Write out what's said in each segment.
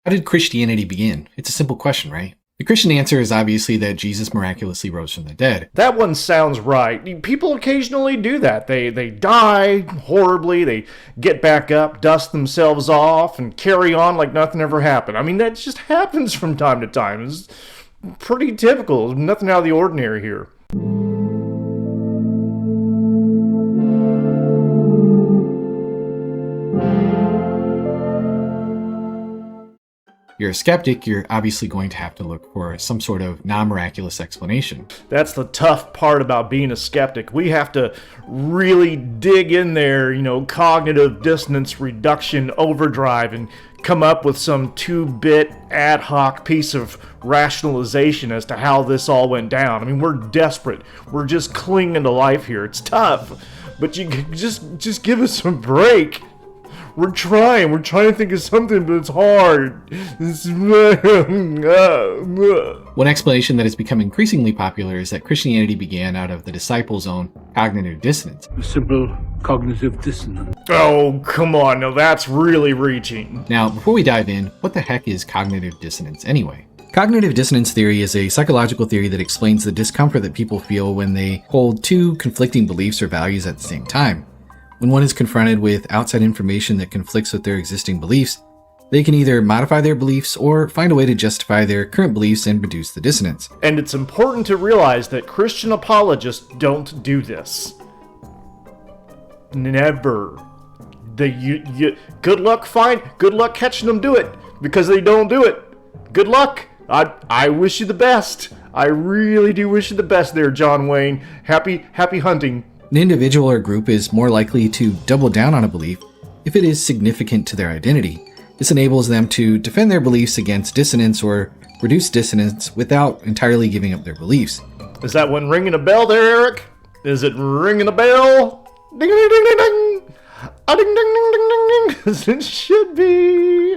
How did Christianity begin? It's a simple question, right? The Christian answer is obviously that Jesus miraculously rose from the dead. That one sounds right. People occasionally do that. They die horribly, they get back up, dust themselves off, and carry on like nothing ever happened. I mean, that just happens from time to time. It's pretty typical. Nothing out of the ordinary here. You're a skeptic, you're obviously going to have to look for some sort of non-miraculous explanation. That's the tough part about being a skeptic. We have to really dig in there, cognitive dissonance reduction overdrive, and come up with some 2-bit ad hoc piece of rationalization as to how this all went down. I mean, we're desperate. We're just clinging to life here. It's tough, but you just give us a break. We're trying to think of something, but it's hard. One explanation that has become increasingly popular is that Christianity began out of the disciples' own cognitive dissonance. Simple cognitive dissonance. Oh, come on. Now that's really reaching. Now, before we dive in, what the heck is cognitive dissonance anyway? Cognitive dissonance theory is a psychological theory that explains the discomfort that people feel when they hold two conflicting beliefs or values at the same time. When one is confronted with outside information that conflicts with their existing beliefs, they can either modify their beliefs or find a way to justify their current beliefs and reduce the dissonance. And it's important to realize that Christian apologists don't do this. Never. Good luck catching them do it, because they don't do it. Good luck. I wish you the best. I really do wish you the best there, John Wayne. Happy hunting. An individual or group is more likely to double down on a belief if it is significant to their identity. This enables them to defend their beliefs against dissonance or reduce dissonance without entirely giving up their beliefs. Is that one ringing a bell there, Erik? Is it ringing a bell? Ding, ding, ding, ding, ding. A ding, ding, ding, ding, ding, ding. As it should be.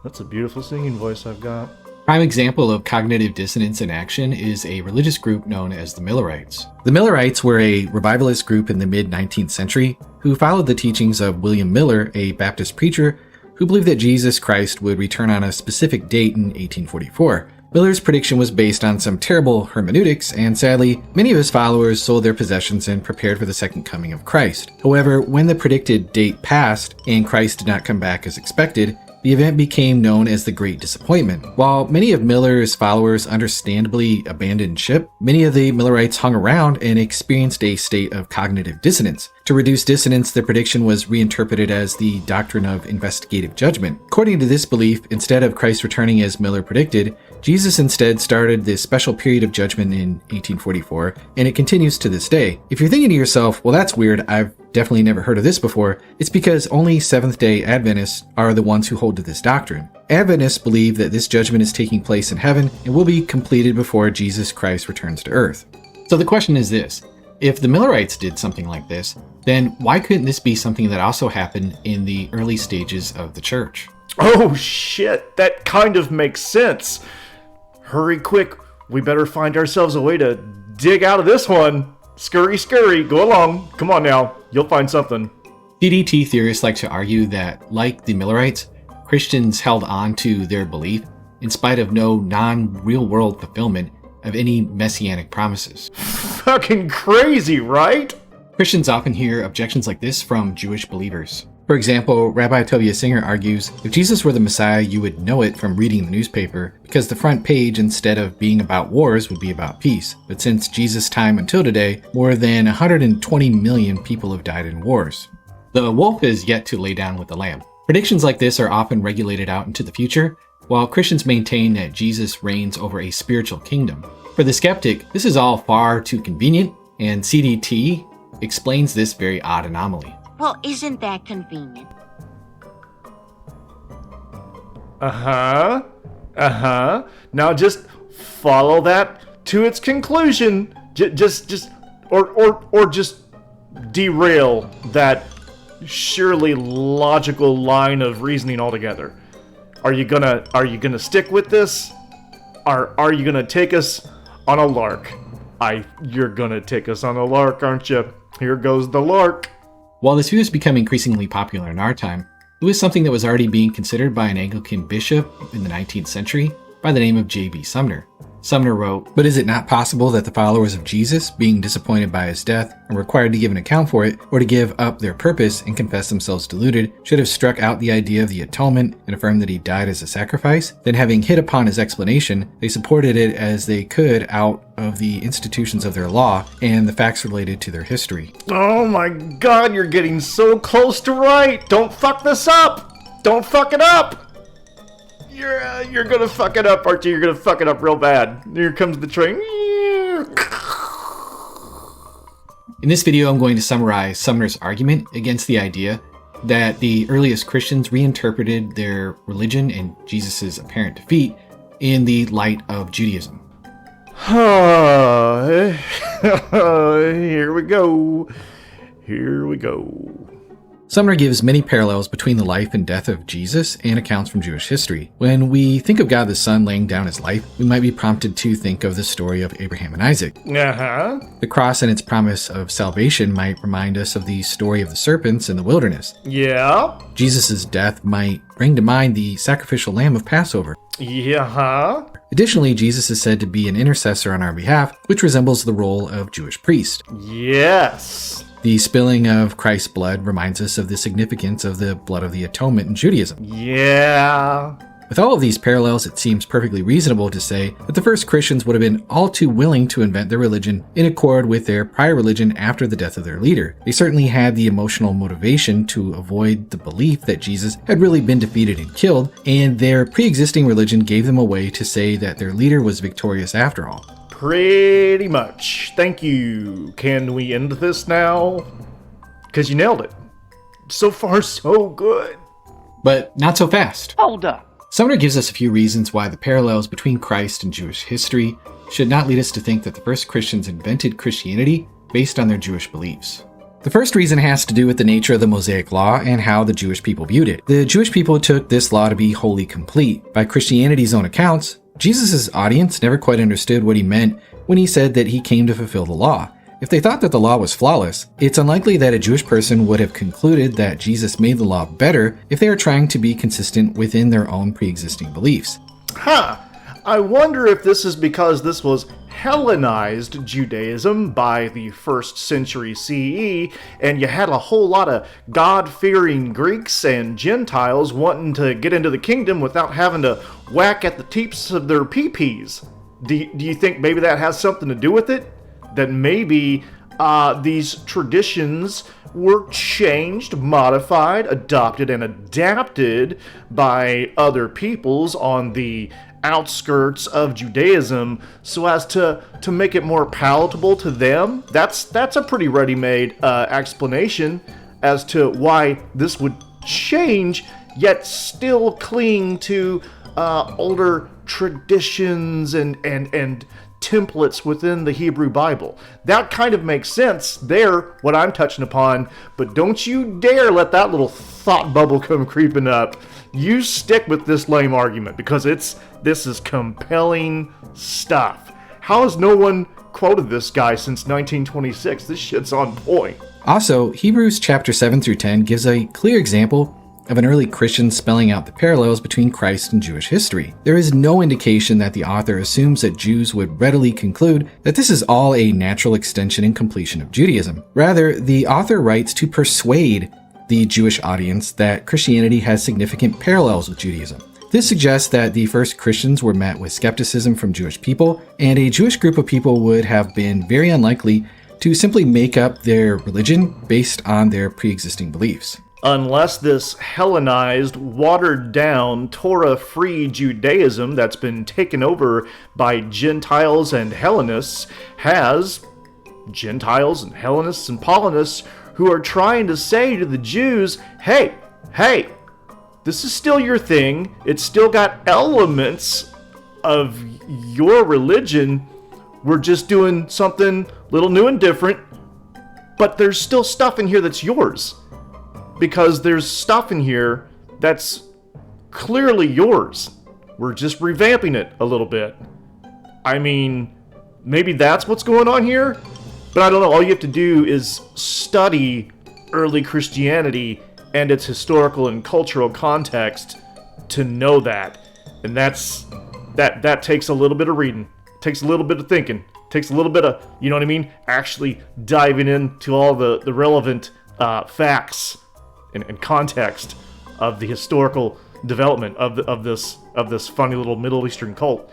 That's a beautiful singing voice I've got. Prime example of cognitive dissonance in action is a religious group known as the Millerites. The Millerites were a revivalist group in the mid-19th century who followed the teachings of William Miller, a Baptist preacher who believed that Jesus Christ would return on a specific date in 1844. Miller's prediction was based on some terrible hermeneutics, and sadly, many of his followers sold their possessions and prepared for the second coming of Christ. However, when the predicted date passed and Christ did not come back as expected, the event became known as the Great Disappointment. While many of Miller's followers understandably abandoned ship, many of the Millerites hung around and experienced a state of cognitive dissonance. To reduce dissonance, the prediction was reinterpreted as the doctrine of investigative judgment. According to this belief, instead of Christ returning as Miller predicted, Jesus instead started this special period of judgment in 1844, and it continues to this day. If you're thinking to yourself, well, that's weird, I've definitely never heard of this before, it's because only Seventh-day Adventists are the ones who hold to this doctrine. Adventists believe that this judgment is taking place in heaven and will be completed before Jesus Christ returns to earth. So the question is this: if the Millerites did something like this, then why couldn't this be something that also happened in the early stages of the church? Oh shit, that kind of makes sense. Hurry quick, we better find ourselves a way to dig out of this one. Scurry, scurry, go along. Come on now, you'll find something. CDT theorists like to argue that, like the Millerites, Christians held on to their belief in spite of no non-real world fulfillment of any messianic promises. Fucking crazy, right? Christians often hear objections like this from Jewish believers. For example, Rabbi Tovia Singer argues, if Jesus were the Messiah, you would know it from reading the newspaper, because the front page, instead of being about wars, would be about peace. But since Jesus' time until today, more than 120 million people have died in wars. The wolf is yet to lay down with the lamb. Predictions like this are often regulated out into the future, while Christians maintain that Jesus reigns over a spiritual kingdom. For the skeptic, this is all far too convenient, and CDT explains this very odd anomaly. Well, isn't that convenient? Uh-huh. Now just follow that to its conclusion. Just derail that surely logical line of reasoning altogether. Are you gonna stick with this? Are you gonna take us on a lark? You're gonna take us on a lark, aren't you? Here goes the lark. While this view has become increasingly popular in our time, It was something that was already being considered by an Anglican bishop in the 19th century by the name of J.B. Sumner. Sumner wrote, "But is it not possible that the followers of Jesus, being disappointed by his death, are required to give an account for it, or to give up their purpose and confess themselves deluded, should have struck out the idea of the atonement and affirmed that he died as a sacrifice? Then having hit upon his explanation, they supported it as they could out of the institutions of their law and the facts related to their history." Oh my god, you're getting so close to right! Don't fuck this up! Don't fuck it up! You're gonna fuck it up, aren't you? You're gonna fuck it up real bad. Here comes the train. In this video, I'm going to summarize Sumner's argument against the idea that the earliest Christians reinterpreted their religion and Jesus' apparent defeat in the light of Judaism. Here we go. Here we go. Sumner gives many parallels between the life and death of Jesus and accounts from Jewish history. When we think of God the Son laying down his life, we might be prompted to think of the story of Abraham and Isaac. Uh-huh. The cross and its promise of salvation might remind us of the story of the serpents in the wilderness. Yeah. Jesus' death might bring to mind the sacrificial lamb of Passover. Yeah. Additionally, Jesus is said to be an intercessor on our behalf, which resembles the role of Jewish priest. Yes. The spilling of Christ's blood reminds us of the significance of the blood of the atonement in Judaism. Yeah. With all of these parallels, it seems perfectly reasonable to say that the first Christians would have been all too willing to invent their religion in accord with their prior religion after the death of their leader. They certainly had the emotional motivation to avoid the belief that Jesus had really been defeated and killed, and their pre-existing religion gave them a way to say that their leader was victorious after all. Pretty much. Thank you. Can we end this now? Because you nailed it. So far, so good. But not so fast. Hold up. Sumner gives us a few reasons why the parallels between Christ and Jewish history should not lead us to think that the first Christians invented Christianity based on their Jewish beliefs. The first reason has to do with the nature of the Mosaic Law and how the Jewish people viewed it. The Jewish people took this law to be wholly complete. By Christianity's own accounts, Jesus' audience never quite understood what he meant when he said that he came to fulfill the law. If they thought that the law was flawless, it's unlikely that a Jewish person would have concluded that Jesus made the law better if they were trying to be consistent within their own pre-existing beliefs. I wonder if this is because this was Hellenized Judaism by the 1st century CE, and you had a whole lot of God-fearing Greeks and Gentiles wanting to get into the kingdom without having to whack at the tips of their pee-pees. Do you think maybe that has something to do with it? That maybe these traditions were changed, modified, adopted, and adapted by other peoples on the outskirts of Judaism so as to make it more palatable to them? That's a pretty ready-made explanation as to why this would change, yet still cling to older traditions and templates within the Hebrew Bible. That kind of makes sense there, what I'm touching upon, but don't you dare let that little thought bubble come creeping up. You stick with this lame argument, because this is compelling stuff. How has no one quoted this guy since 1926? This shit's on point. Also, Hebrews chapter 7 through 10 gives a clear example of an early Christian spelling out the parallels between Christ and Jewish history. There is no indication that the author assumes that Jews would readily conclude that this is all a natural extension and completion of Judaism. Rather, the author writes to persuade the Jewish audience that Christianity has significant parallels with Judaism. This suggests that the first Christians were met with skepticism from Jewish people, and a Jewish group of people would have been very unlikely to simply make up their religion based on their pre-existing beliefs. Unless this Hellenized, watered-down, Torah-free Judaism that's been taken over by Gentiles and Hellenists has Gentiles and Hellenists and Paulinists who are trying to say to the Jews, hey, this is still your thing. It's still got elements of your religion. We're just doing something a little new and different, but there's still stuff in here that's yours. Because there's stuff in here that's clearly yours. We're just revamping it a little bit. I mean, maybe that's what's going on here? But I don't know, all you have to do is study early Christianity and its historical and cultural context to know that. And that takes a little bit of reading, takes a little bit of thinking, takes a little bit of, you know what I mean, actually diving into all the relevant facts and context of the historical development of this funny little Middle Eastern cult.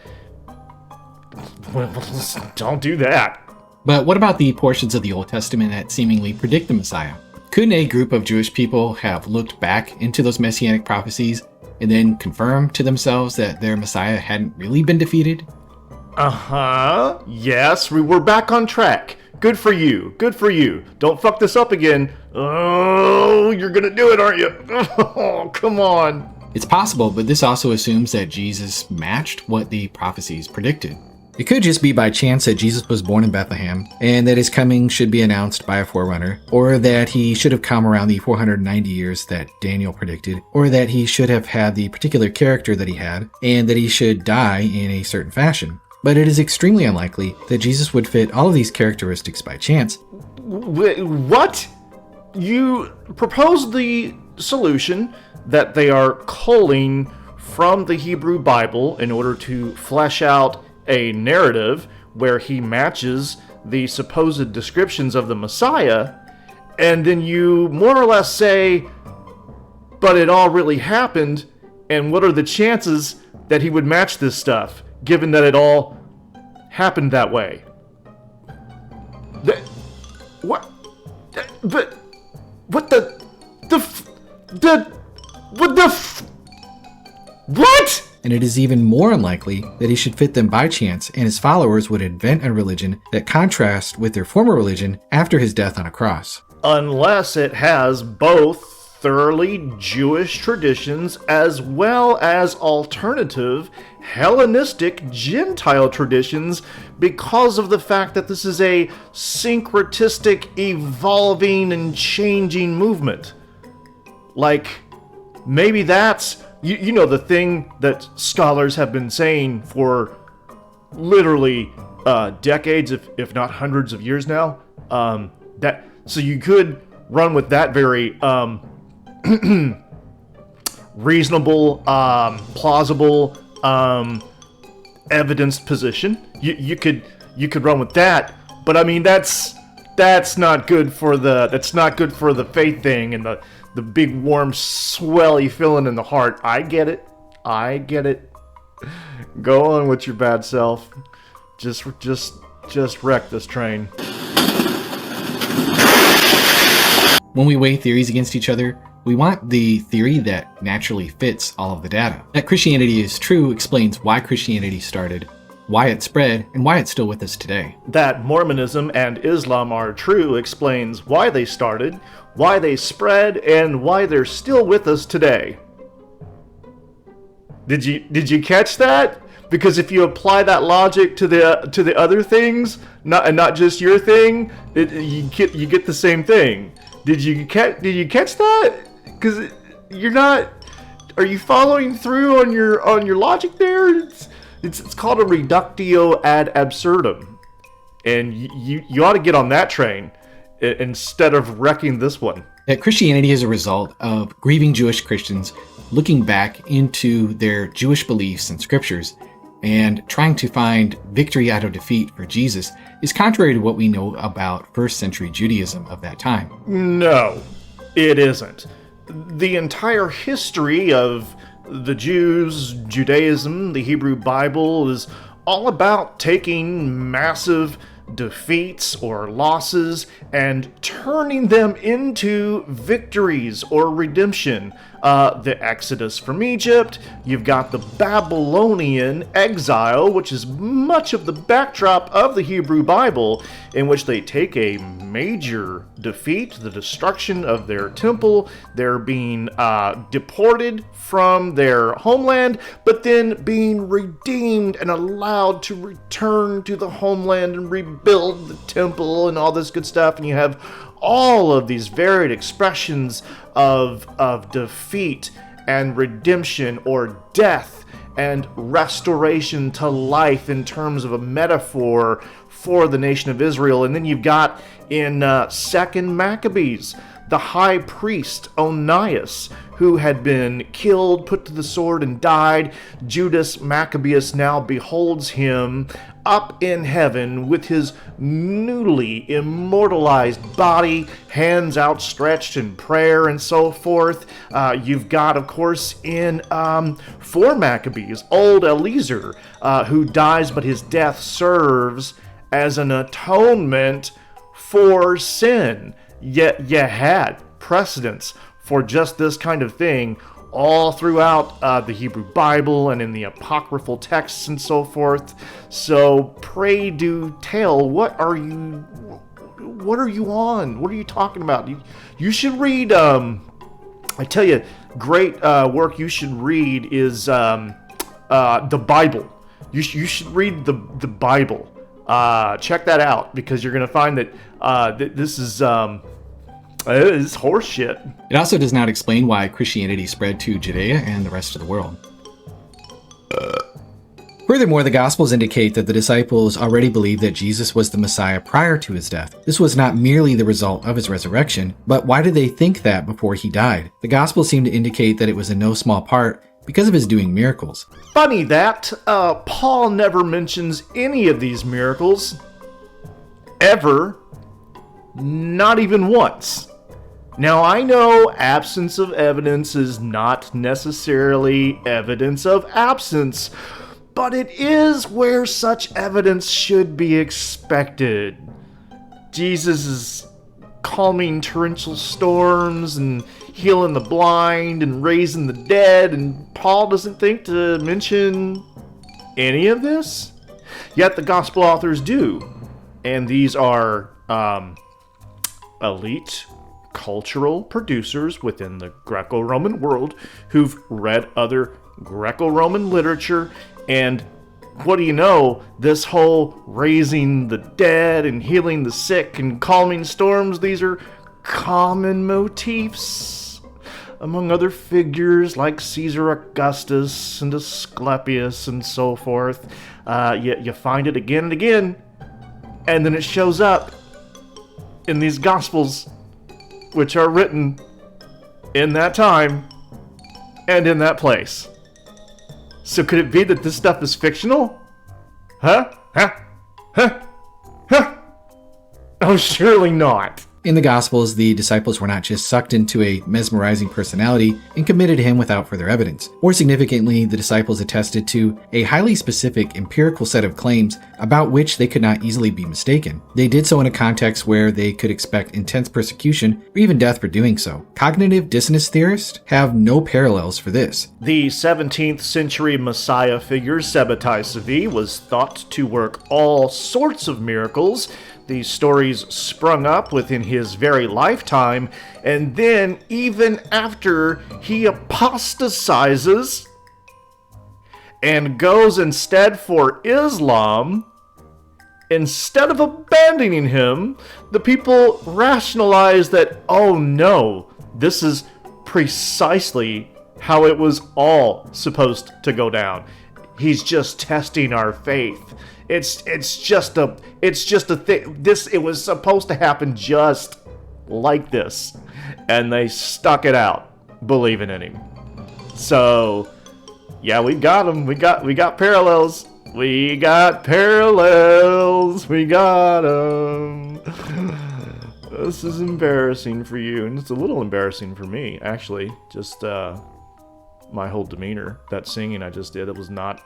Don't do that. But what about the portions of the Old Testament that seemingly predict the Messiah? Couldn't a group of Jewish people have looked back into those messianic prophecies and then confirmed to themselves that their Messiah hadn't really been defeated? Yes, we're back on track. Good for you. Good for you. Don't fuck this up again. Oh, you're gonna do it, aren't you? Oh, come on. It's possible, but this also assumes that Jesus matched what the prophecies predicted. It could just be by chance that Jesus was born in Bethlehem, and that his coming should be announced by a forerunner, or that he should have come around the 490 years that Daniel predicted, or that he should have had the particular character that he had, and that he should die in a certain fashion. But it is extremely unlikely that Jesus would fit all of these characteristics by chance. What? You proposed the solution that they are culling from the Hebrew Bible in order to flesh out a narrative where he matches the supposed descriptions of the Messiah, and then you more or less say, but it all really happened, and what are the chances that he would match this stuff, given that it all happened that way? What? But what what? And it is even more unlikely that he should fit them by chance, and his followers would invent a religion that contrasts with their former religion after his death on a cross. Unless it has both thoroughly Jewish traditions as well as alternative Hellenistic Gentile traditions, because of the fact that this is a syncretistic, evolving, and changing movement. Like, maybe that's, you know, the thing that scholars have been saying for literally decades, if not hundreds of years now. So you could run with that very reasonable, plausible, evidenced position. You could run with that, but I mean that's not good for the faith thing and the big warm swelly feeling in the heart. I get it. Go on with your bad self. Just wreck this train. When we weigh theories against each other, we want the theory that naturally fits all of the data. That Christianity is true explains why Christianity started, why it spread, and why it's still with us today. That Mormonism and Islam are true explains why they started, why they spread, and why they're still with us today. Did you catch that? Because if you apply that logic to the other things, not just your thing, you get the same thing. Did you catch that? Because you're not. Are you following through on your logic there? It's called a reductio ad absurdum, and you ought to get on that train instead of wrecking this one. That Christianity is a result of grieving Jewish Christians looking back into their Jewish beliefs and scriptures and trying to find victory out of defeat for Jesus is contrary to what we know about first century Judaism of that time. No, it isn't. The entire history of the Jews, Judaism, the Hebrew Bible is all about taking massive defeats or losses and turning them into victories or redemption. The Exodus from Egypt, you've got the Babylonian exile, which is much of the backdrop of the Hebrew Bible, in which they take a major defeat, the destruction of their temple, they're being deported from their homeland, but then being redeemed and allowed to return to the homeland and rebuild the temple and all this good stuff, and you have all of these varied expressions of defeat and redemption or death and restoration to life in terms of a metaphor for the nation of Israel. And then you've got in 2nd Maccabees the high priest Onias, who had been killed, put to the sword, and died. Judas Maccabeus now beholds him up in heaven with his newly immortalized body, hands outstretched in prayer and so forth. You've got, of course, in 4 Maccabees, old Eliezer, who dies, but his death serves as an atonement for sin. Yet you had precedents for just this kind of thing all throughout the Hebrew Bible and in the apocryphal texts and so forth. So pray do tell, what are you on? What are you talking about? You should read, I tell you, great work you should read is the Bible. You should read the Bible. Check that out, because you're going to find that this is horse shit. It also does not explain why Christianity spread to Judea and the rest of the world. Furthermore, the Gospels indicate that the disciples already believed that Jesus was the Messiah prior to his death. This was not merely the result of his resurrection, but why did they think that before he died? The Gospels seem to indicate that it was in no small part because of his doing miracles. Funny that Paul never mentions any of these miracles ever, not even once. Now, I know absence of evidence is not necessarily evidence of absence, but it is where such evidence should be expected. Jesus is calming torrential storms and healing the blind and raising the dead, and Paul doesn't think to mention any of this? Yet the gospel authors do, and these are elite cultural producers within the Greco-Roman world who've read other Greco-Roman literature, and what do you know, this whole raising the dead and healing the sick and calming storms, these are common motifs among other figures like Caesar Augustus and Asclepius and so forth. You find it again and again, and then it shows up in these Gospels, which are written in that time and in that place. So could it be that this stuff is fictional? Huh? Oh, surely not. In the Gospels, the disciples were not just sucked into a mesmerizing personality and committed to him without further evidence. More significantly, the disciples attested to a highly specific empirical set of claims about which they could not easily be mistaken. They did so in a context where they could expect intense persecution or even death for doing so. Cognitive dissonance theorists have no parallels for this. The 17th century Messiah figure Sabbatai Sevi was thought to work all sorts of miracles. These stories sprung up within his very lifetime, and then even after he apostatizes and goes instead for Islam, instead of abandoning him, the people rationalize that, oh no, this is precisely how it was all supposed to go down. He's just testing our faith. It's just a thing. It was supposed to happen just like this, and they stuck it out, believing in him. So, yeah, we got him. We got parallels. We got parallels. We got them. This is embarrassing for you, and it's a little embarrassing for me, actually. Just my whole demeanor. That singing I just did, it's not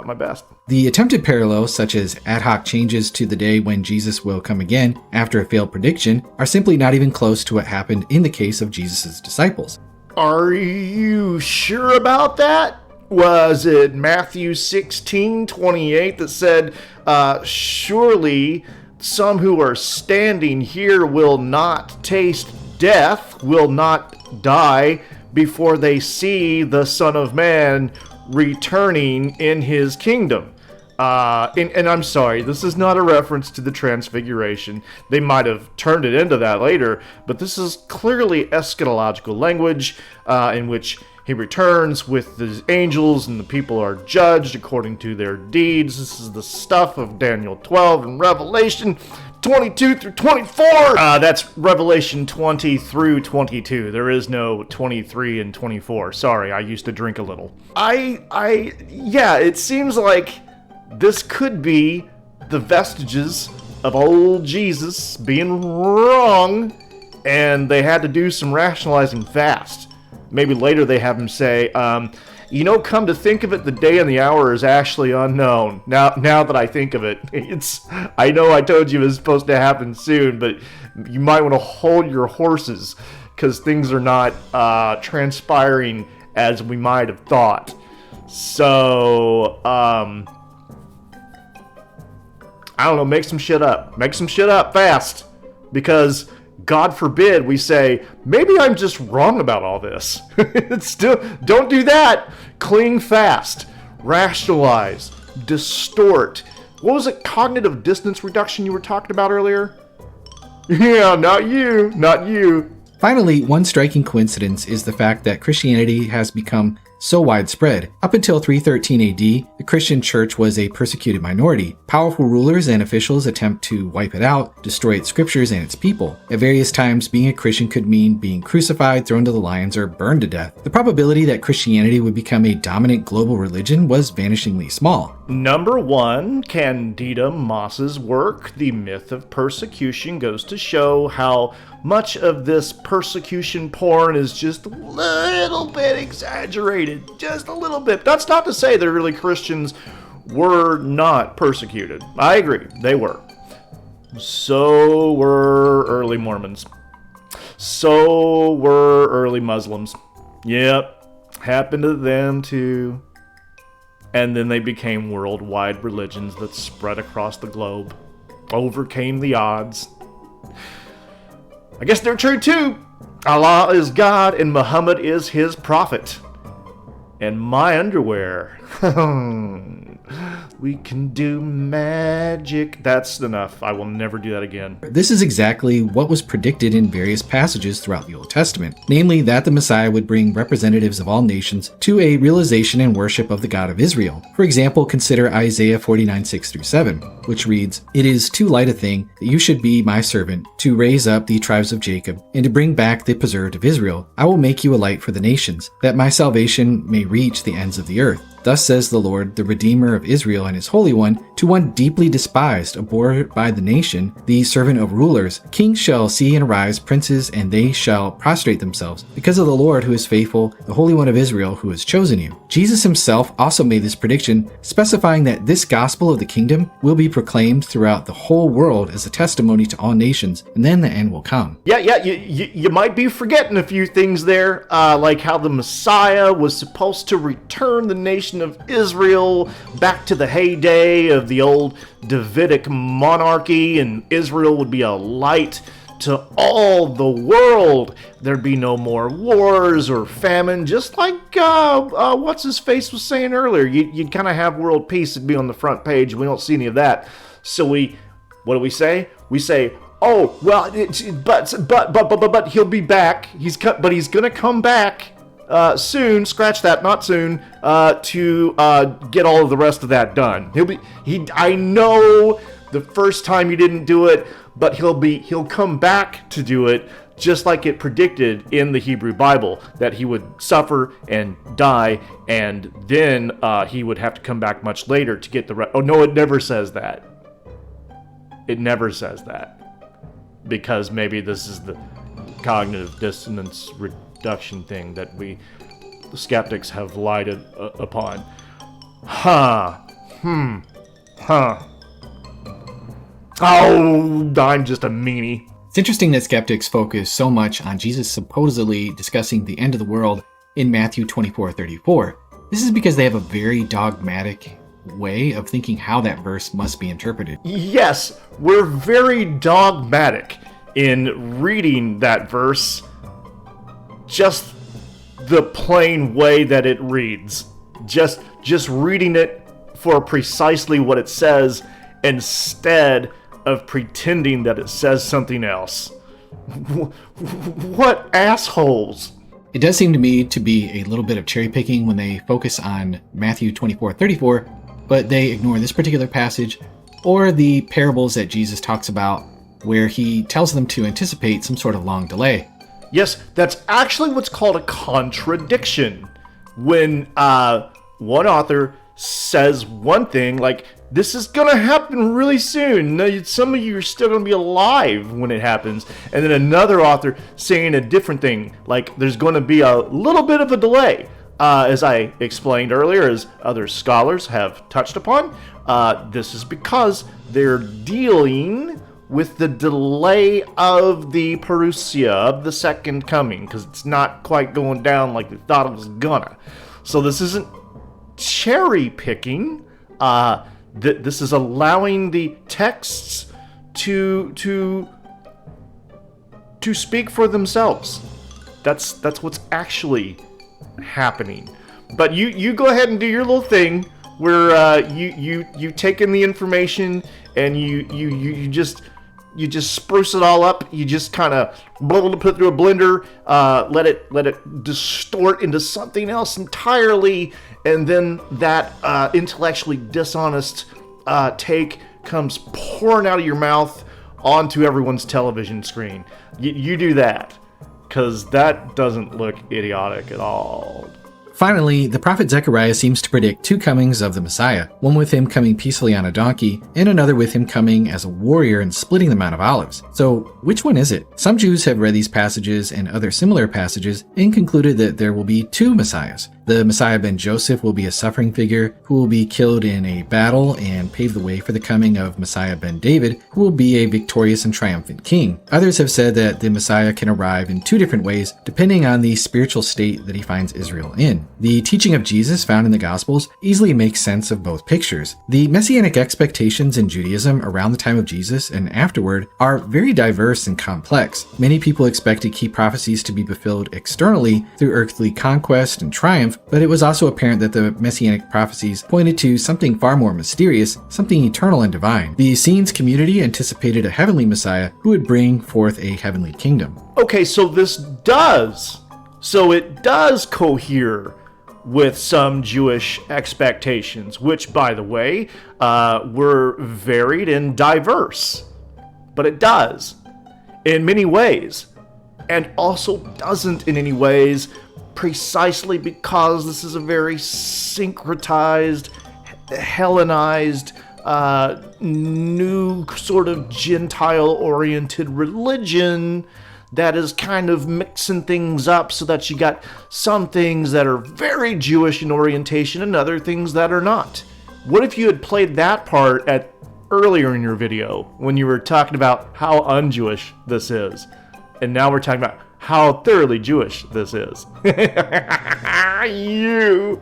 my best. The attempted parallels, such as Adhoc Changes to the day when Jesus will come again after a failed prediction, are simply not even close to what happened in the case of Jesus' disciples. Are you sure about that? Was it Matthew 16:28 that said, surely some who are standing here will not taste death, will not die before they see the Son of Man returning in his kingdom? And I'm sorry, this is not a reference to the Transfiguration. They might have turned it into that later, but this is clearly eschatological language in which he returns with the angels and the people are judged according to their deeds. This is the stuff of Daniel 12 and Revelation. 22 through 24. That's Revelation 20 through 22. There is no 23 and 24. Sorry, I used to drink a little. Yeah, it seems like this could be the vestiges of old Jesus being wrong, and they had to do some rationalizing fast. Maybe later they have him say, come to think of it, the day and the hour is actually unknown. Now that I think of it, I know I told you it was supposed to happen soon, but you might want to hold your horses, because things are not transpiring as we might have thought. So, I don't know, make some shit up. Make some shit up fast, because God forbid we say, maybe I'm just wrong about all this. Still, don't do that. Cling fast. Rationalize. Distort. What was it? Cognitive dissonance reduction you were talking about earlier? Yeah, not you. Not you. Finally, one striking coincidence is the fact that Christianity has become so widespread. Up until 313 AD, the Christian church was a persecuted minority. Powerful rulers and officials attempt to wipe it out, destroy its scriptures and its people. At various times, being a Christian could mean being crucified, thrown to the lions, or burned to death. The probability that Christianity would become a dominant global religion was vanishingly small. Number 1, Candida Moss's work, The Myth of Persecution, goes to show how much of this persecution porn is just a little bit exaggerated. Just a little bit. That's not to say that early Christians were not persecuted. I agree, they were. So were early Mormons. So were early Muslims. Yep, happened to them too. And then they became worldwide religions that spread across the globe, overcame the odds. I guess they're true too. Allah is God and Muhammad is his prophet. And my underwear. We can do magic. That's enough. I will never do that again. This is exactly what was predicted in various passages throughout the Old Testament, namely that the Messiah would bring representatives of all nations to a realization and worship of the God of Israel. For example, consider Isaiah 49:6-7, which reads, "It is too light a thing that you should be my servant, to raise up the tribes of Jacob, and to bring back the preserved of Israel. I will make you a light for the nations, that my salvation may reach the ends of the earth. Thus says the Lord, the Redeemer of Israel and his Holy One, to one deeply despised, abhorred by the nation, the servant of rulers. Kings shall see and arise, princes, and they shall prostrate themselves, because of the Lord who is faithful, the Holy One of Israel who has chosen you." Jesus himself also made this prediction, specifying that this gospel of the kingdom will be proclaimed throughout the whole world as a testimony to all nations, and then the end will come. You might be forgetting a few things there, like how the Messiah was supposed to return the nation of Israel back to the heyday of the old Davidic monarchy, and Israel would be a light to all the world. There'd be no more wars or famine, just like what's his face was saying earlier. You'd kind of have world peace. It'd be on the front page. We don't see any of that. So what do we say? We say, oh well, but he'll be back. But he's gonna come back soon. Scratch that, not soon. To get all of the rest of that done. I know the first time he didn't do it, but he'll come back to do it, just like it predicted in the Hebrew Bible, that he would suffer and die, and then he would have to come back much later to get the rest. Oh no, it never says that. It never says that, because maybe this is the cognitive dissonance reduction thing that we, the skeptics, have lighted upon. Oh, I'm just a meanie. It's interesting that skeptics focus so much on Jesus supposedly discussing the end of the world in Matthew 24:34. This is because they have a very dogmatic way of thinking how that verse must be interpreted. Yes, we're very dogmatic in reading that verse, just the plain way that it reads. Just reading it for precisely what it says, instead of pretending that it says something else. What assholes! It does seem to me to be a little bit of cherry picking when they focus on Matthew 24:34, but they ignore this particular passage, or the parables that Jesus talks about where he tells them to anticipate some sort of long delay. Yes, that's actually what's called a contradiction. When one author says one thing, like, this is going to happen really soon. Some of you are still going to be alive when it happens. And then another author saying a different thing, like there's going to be a little bit of a delay. As I explained earlier, as other scholars have touched upon, this is because they're dealing with the delay of the parousia, of the second coming, because it's not quite going down like they thought it was gonna. So this isn't cherry picking. This is allowing the texts to speak for themselves. That's what's actually happening. But you go ahead and do your little thing where you take in the information and you just spruce it all up. You just kind of put it through a blender, let it distort into something else entirely, and then that intellectually dishonest take comes pouring out of your mouth onto everyone's television screen. You do that, because that doesn't look idiotic at all. Finally, the prophet Zechariah seems to predict two comings of the Messiah, one with him coming peacefully on a donkey, and another with him coming as a warrior and splitting the Mount of Olives. So, which one is it? Some Jews have read these passages and other similar passages and concluded that there will be two Messiahs. The Messiah ben Joseph will be a suffering figure who will be killed in a battle and pave the way for the coming of Messiah ben David, who will be a victorious and triumphant king. Others have said that the Messiah can arrive in two different ways, depending on the spiritual state that he finds Israel in. The teaching of Jesus found in the Gospels easily makes sense of both pictures. The messianic expectations in Judaism around the time of Jesus and afterward are very diverse and complex. Many people expected key prophecies to be fulfilled externally through earthly conquest and triumph, but it was also apparent that the messianic prophecies pointed to something far more mysterious, something eternal and divine. The Essenes community anticipated a heavenly Messiah who would bring forth a heavenly kingdom. Okay, so it does cohere with some Jewish expectations, which, by the way, were varied and diverse. But it does, in many ways, and also doesn't in any ways, precisely because this is a very syncretized, Hellenized, new sort of Gentile-oriented religion that is kind of mixing things up so that you got some things that are very Jewish in orientation and other things that are not. What if you had played that part earlier in your video when you were talking about how un-Jewish this is, and now we're talking about how thoroughly Jewish this is? You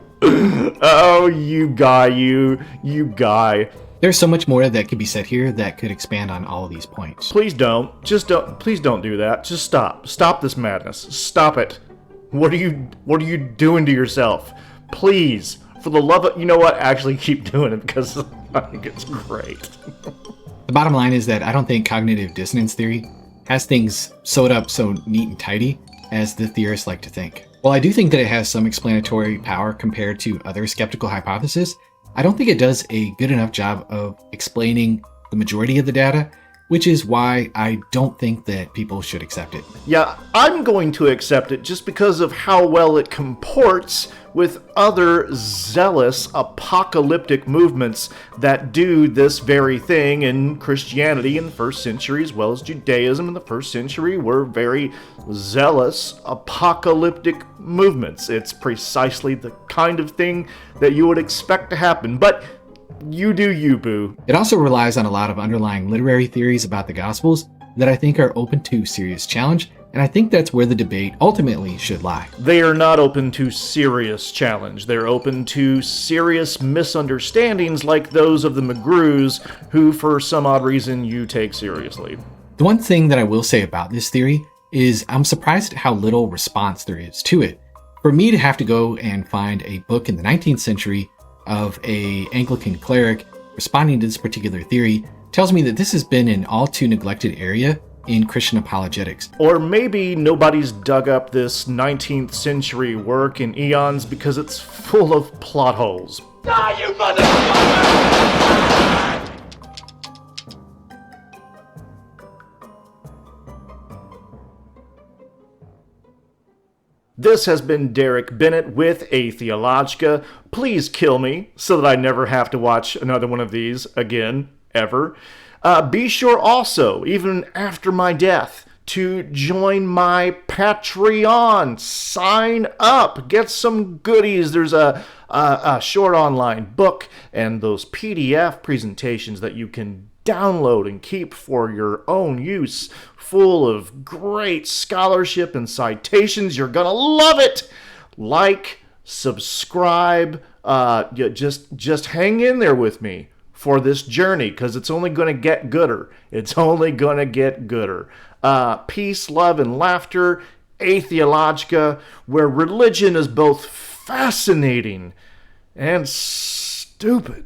guy. There's so much more that could be said here that could expand on all of these points. Please don't do that. Just stop this madness. Stop it. What are you doing to yourself? Please, for the love of, you know what, actually keep doing it, because I think it's great. The bottom line is that I don't think cognitive dissonance theory has things sewed up so neat and tidy as the theorists like to think. While I do think that it has some explanatory power compared to other skeptical hypotheses, I don't think it does a good enough job of explaining the majority of the data, which is why I don't think that people should accept it. Yeah, I'm going to accept it just because of how well it comports with other zealous apocalyptic movements that do this very thing. In Christianity in the first century, as well as Judaism in the first century, were very zealous apocalyptic movements. It's precisely the kind of thing that you would expect to happen, but you do you, boo. It also relies on a lot of underlying literary theories about the Gospels that I think are open to serious challenge, and I think that's where the debate ultimately should lie. They are not open to serious challenge. They're open to serious misunderstandings like those of the McGrews, who for some odd reason you take seriously. The one thing that I will say about this theory is I'm surprised at how little response there is to it. For me to have to go and find a book in the 19th century of an Anglican cleric responding to this particular theory tells me that this has been an all too neglected area in Christian apologetics. Or maybe nobody's dug up this 19th century work in eons because it's full of plot holes. Die, you motherfucker! This has been Derek Bennett with Atheologica. Please kill me so that I never have to watch another one of these again, ever. Be sure also, even after my death, to join my Patreon. Sign up. Get some goodies. There's a short online book and those PDF presentations that you can download and keep for your own use, full of great scholarship and citations. You're gonna love it. Like, subscribe, just hang in there with me for this journey, because it's only going to get gooder. It's only going to get gooder. Peace, love, and laughter. Atheologica, where religion is both fascinating and stupid.